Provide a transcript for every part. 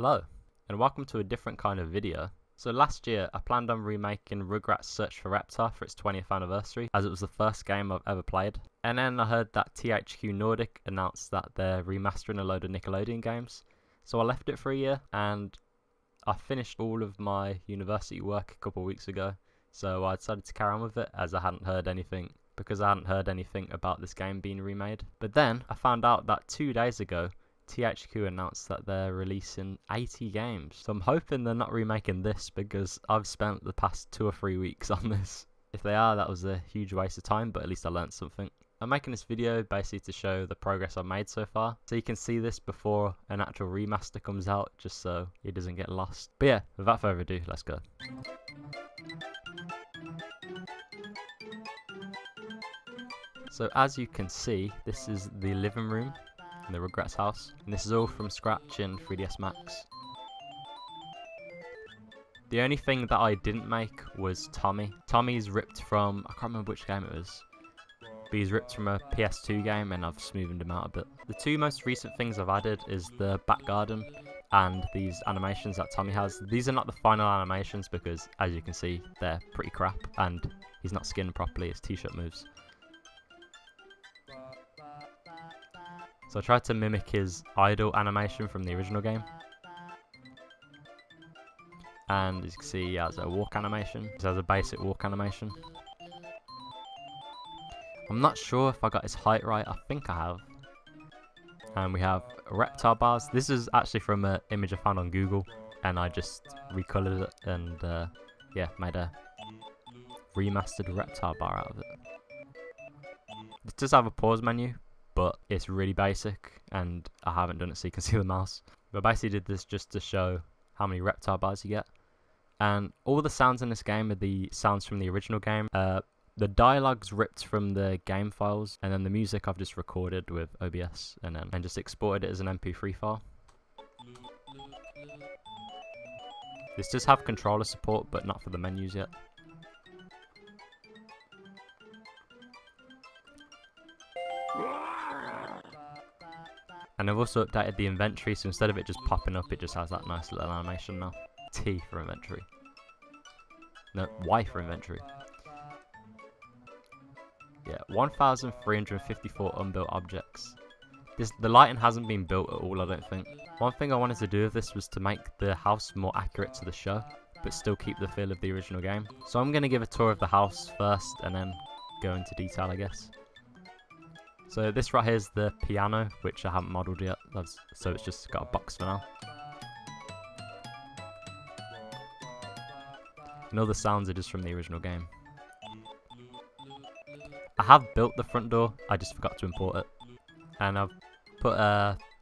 Hello, and welcome to a different kind of video. So last year, I planned on remaking Rugrats Search For Reptar for its 20th anniversary, as it was the first game I've ever played. And then I heard that THQNordic announced that they're remastering a load of Nickelodeon games. So I left it for a year, and I finished all of my university work a couple of weeks ago. So I decided to carry on with it, as I hadn't heard anything about this game being remade. But then, I found out that 2 days ago, THQ announced that they're releasing 80 games. So I'm hoping they're not remaking this, because I've spent the past 2 or 3 weeks on this. If they are, that was a huge waste of time, but at least I learned something. I'm making this video basically to show the progress I've made so far, so you can see this before an actual remaster comes out, just so it doesn't get lost. But yeah, without further ado, let's go. So as you can see, this is the living room in the Rugrats house, and this is all from scratch in 3ds Max. The only thing that I didn't make was Tommy. Tommy's ripped from, I can't remember which game it was, but he's ripped from a PS2 game, and I've smoothened him out a bit. The 2 most recent things I've added is the back garden and these animations that Tommy has. These are not the final animations because, as you can see, they're pretty crap, and he's not skinned properly, his t-shirt moves. So I tried to mimic his idle animation from the original game. And as you can see, he has a walk animation. He has a basic walk animation. I'm not sure if I got his height right. I think I have. And we have reptar bars. This is actually from an image I found on Google, and I just recolored it and yeah, made a remastered reptar bar out of it. It does have a pause menu, but it's really basic, and I haven't done it so you can see the mouse. But I basically did this just to show how many reptar bars you get. And all the sounds in this game are the sounds from the original game. The dialogue's ripped from the game files, and then the music I've just recorded with OBS and just exported it as an MP3 file. This does have controller support, but not for the menus yet. And I've also updated the inventory, so instead of it just popping up, it just has that nice little animation now. T for inventory. No, Y for inventory. Yeah, 1,354 unbuilt objects. The lighting hasn't been built at all, I don't think. One thing I wanted to do with this was to make the house more accurate to the show, but still keep the feel of the original game. So I'm going to give a tour of the house first, and then go into detail, I guess. So this right here is the piano, which I haven't modelled yet, so it's just got a box for now. And all the sounds are just from the original game. I have built the front door, I just forgot to import it. And I've put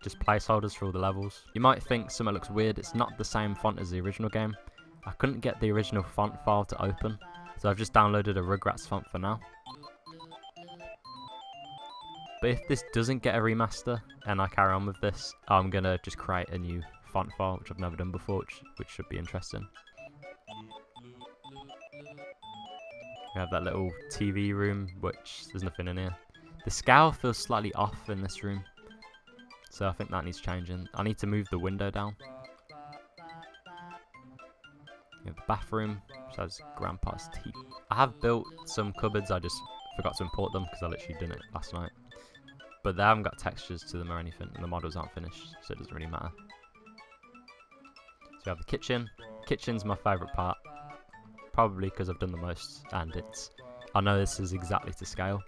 just placeholders for all the levels. You might think something looks weird, it's not the same font as the original game. I couldn't get the original font file to open, so I've just downloaded a Rugrats font for now. But if this doesn't get a remaster and I carry on with this, I'm going to just create a new font file, which I've never done before, which should be interesting. We have that little TV room, which there's nothing in here. The scale feels slightly off in this room, so I think that needs changing. I need to move the window down. We have the bathroom, which has Grandpa's teeth. I have built some cupboards, I just forgot to import them because I literally did it last night. But they haven't got textures to them or anything, and the models aren't finished, so it doesn't really matter. So we have the kitchen. Kitchen's my favourite part, probably because I've done the most, and I know this is exactly to scale,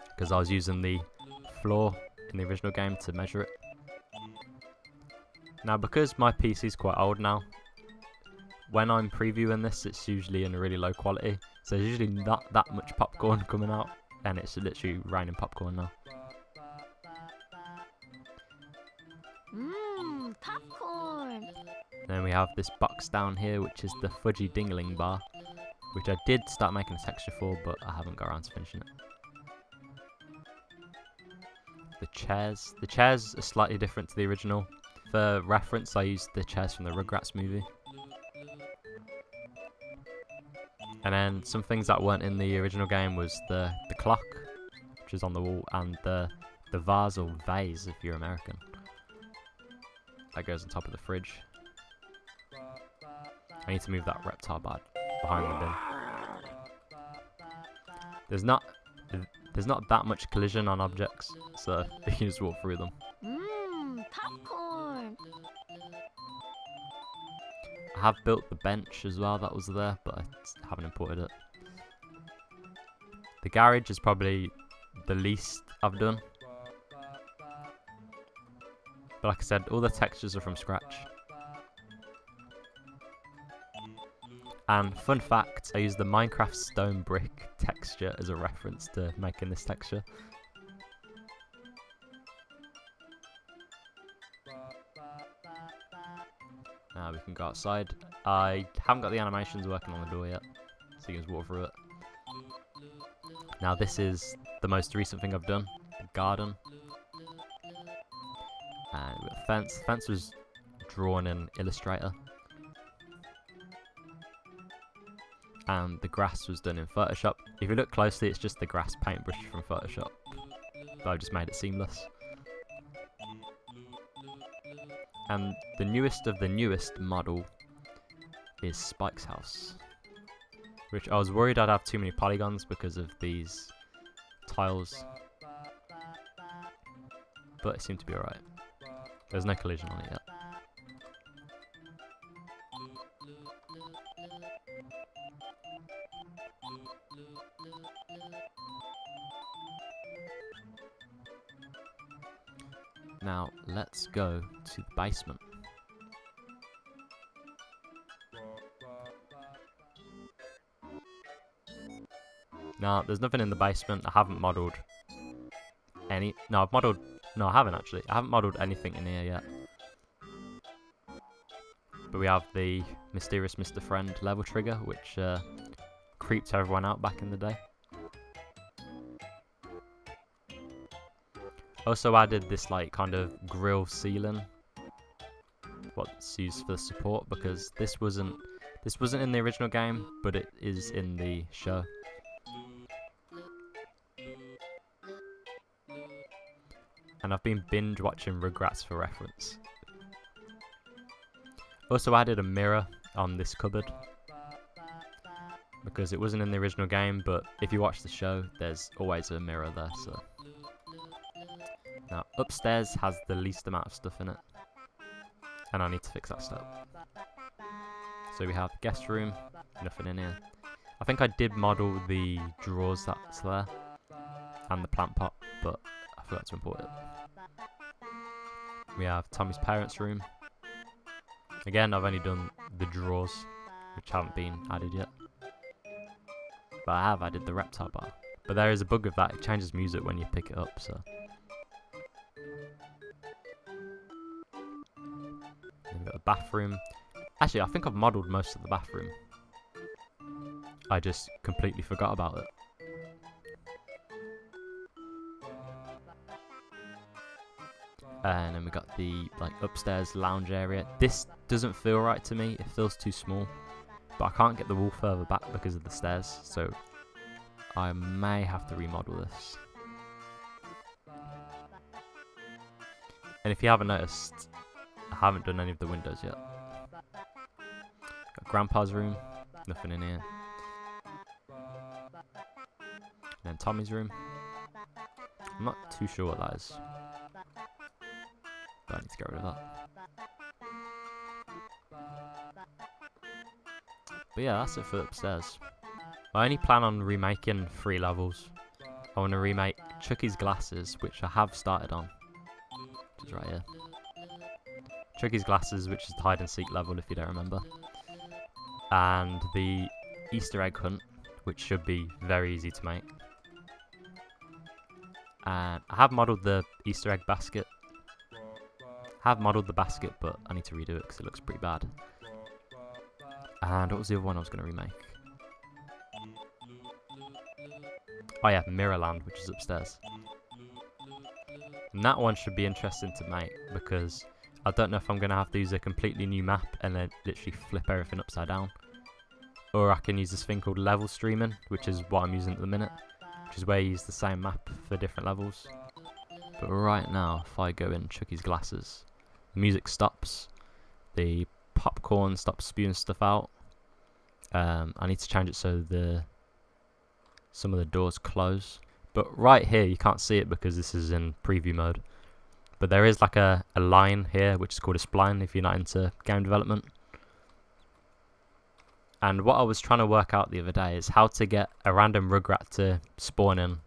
because I was using the floor in the original game to measure it. Now, because my PC's quite old now, when I'm previewing this, it's usually in a really low quality, so there's usually not that much popcorn coming out. And it's literally raining popcorn now. Mmm, popcorn! Then we have this box down here, which is the Fudgy Dingling bar, which I did start making a texture for, but I haven't got around to finishing it. The chairs. The chairs are slightly different to the original. For reference, I used the chairs from the Rugrats movie. And then some things that weren't in the original game was the clock, which is on the wall, and the vase or vase if you're American. that goes on top of the fridge. I need to move that reptar behind the bin. There's not that much collision on objects, so you can just walk through them. Mmm, popcorn. I have built the bench as well that was there, but I haven't imported it. The garage is probably the least I've done. But like I said, all the textures are from scratch. And fun fact, I used the Minecraft stone brick texture as a reference to making this texture. Now we can go outside. I haven't got the animations working on the door yet, so you can just walk through it. Now this is the most recent thing I've done, the garden. And we've got the fence. The fence was drawn in Illustrator. And the grass was done in Photoshop. If you look closely, it's just the grass paintbrush from Photoshop. But I've just made it seamless. And the newest of the newest model is Spike's house. Which I was worried I'd have too many polygons because of these tiles. But it seemed to be alright. There's no collision on it yet. Now, let's go to the basement. Now, there's nothing in the basement. I haven't modelled any... No, I've modelled... No, I haven't actually. I haven't modelled anything in here yet. But we have the mysterious Mr. Friend level trigger, which creeped everyone out back in the day. Also added this like kind of grill ceiling, what's used for support, because this wasn't in the original game, but it is in the show. And I've been binge watching Rugrats for reference. Also added a mirror on this cupboard, because it wasn't in the original game, but if you watch the show, there's always a mirror there, so. Now, upstairs has the least amount of stuff in it, and I need to fix that stuff. So we have the guest room, nothing in here. I think I did model the drawers that's there, and the plant pot, but I forgot to import it. We have Tommy's parents' room. Again, I've only done the drawers, which haven't been added yet. But I have added the reptar bar. But there is a bug of that, it changes music when you pick it up, so. We've got the bathroom. Actually, I think I've modelled most of the bathroom. I just completely forgot about it. And then we got the like upstairs lounge area. This doesn't feel right to me. It feels too small. But I can't get the wall further back because of the stairs. So I may have to remodel this. And if you haven't noticed, I haven't done any of the windows yet. Got Grandpa's room, nothing in here. And then Tommy's room. I'm not too sure what that is, but I need to get rid of that. But yeah, that's it for upstairs. I only plan on remaking 3 levels. I want to remake Chucky's glasses, which I have started on, which is right here. Chucky's glasses, which is the hide and seek level if you don't remember. And the Easter egg hunt, which should be very easy to make. And I have modelled the Easter egg basket. I have modelled the basket, but I need to redo it because it looks pretty bad. And what was the other one I was going to remake? Oh yeah, Mirrorland, which is upstairs. And that one should be interesting to make because I don't know if I'm going to have to use a completely new map and then literally flip everything upside down. Or I can use this thing called level streaming, which is what I'm using at the minute. Which is where you use the same map for different levels. But right now, if I go in Chucky's glasses, the music stops, the popcorn stops spewing stuff out. I need to change it so some of the doors close. But right here you can't see it because this is in preview mode. But there is like a line here which is called a spline if you're not into game development. And what I was trying to work out the other day is how to get a random Rugrat to spawn in,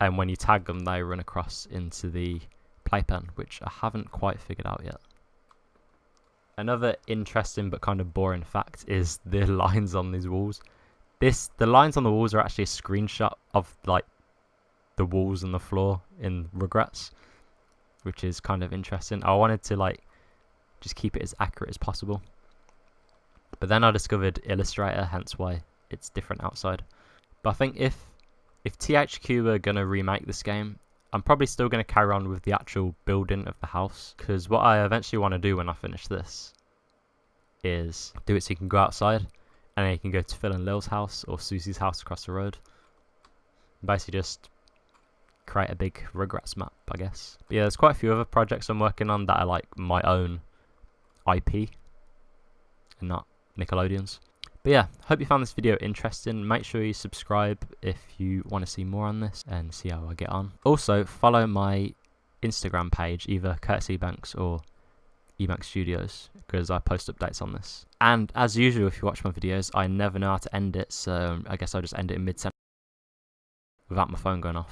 and when you tag them they run across into the playpen, which I haven't quite figured out yet. Another interesting but kind of boring fact is the lines on these walls. The lines on the walls are actually a screenshot of like the walls and the floor in Rugrats, which is kind of interesting. I wanted to like just keep it as accurate as possible. But then I discovered Illustrator, hence why it's different outside. But I think if THQ are going to remake this game, I'm probably still going to carry on with the actual building of the house. Because what I eventually want to do when I finish this is do it so you can go outside, and then you can go to Phil and Lil's house or Susie's house across the road. Basically just create a big Rugrats map, I guess. But yeah, there's quite a few other projects I'm working on that are like my own IP and not Nickelodeon's. But yeah, hope you found this video interesting. Make sure you subscribe if you want to see more on this and see how I get on. Also, follow my Instagram page, either Curtis Ebanks or Ebanks Studios, because I post updates on this. And as usual, if you watch my videos, I never know how to end it, so I guess I'll just end it in mid-sentence without my phone going off.